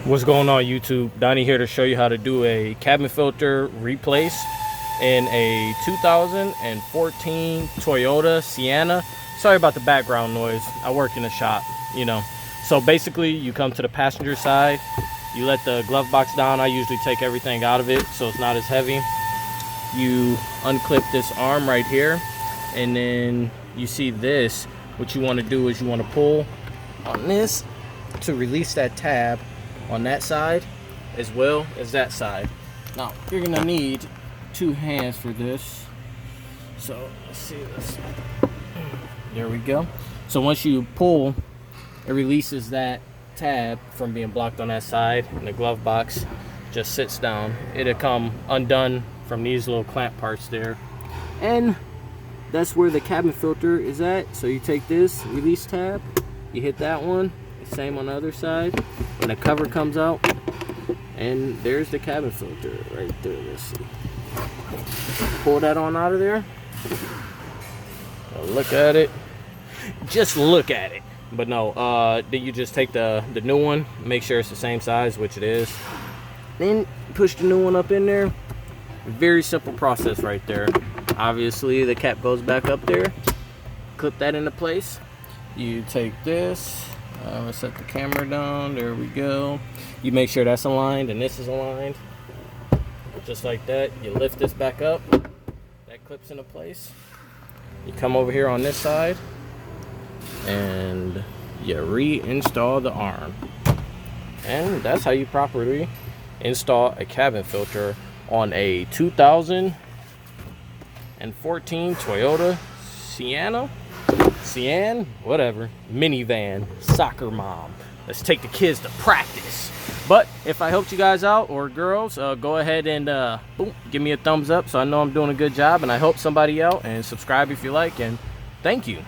What's going on, YouTube? Donnie here to show you how to do a cabin filter replace in a 2014 Toyota Sienna. Sorry about the background noise. I work in a shop, you know. So basically, you come to the passenger side, you let the glove box down. I usually take everything out of it so it's not as heavy. You unclip this arm right here, and then you see this. What you want to do is you want to pull on this to release that tab on that side as well as that side. Now you're gonna need two hands for this, so let's see this. There we go. So once you pull, it releases that tab from being blocked on that side, and the glove box just sits down. It'll come undone from these little clamp parts there, and that's where the cabin filter is at. So you take this release tab, you hit that one, same on the other side, and the cover comes out, and there's the cabin filter right there. Let's see. Pull that on out of there. Now look at it. Just look at it. But no, then you just take the new one, make sure it's the same size, which it is. Then push the new one up in there. Very simple process right there. Obviously, the cap goes back up there. Clip that into place. You take this. Let's set the camera down. There we go. You make sure that's aligned and this is aligned. Just like that. You lift this back up. That clips into place. You come over here on this side and you reinstall the arm. And that's how you properly install a cabin filter on a 2014 Toyota Sienna. Whatever, minivan, soccer mom. Let's take the kids to practice. But if I helped you guys out, or girls, go ahead and boom, give me a thumbs up so I know I'm doing a good job, and I help somebody out, and subscribe if you like, and thank you.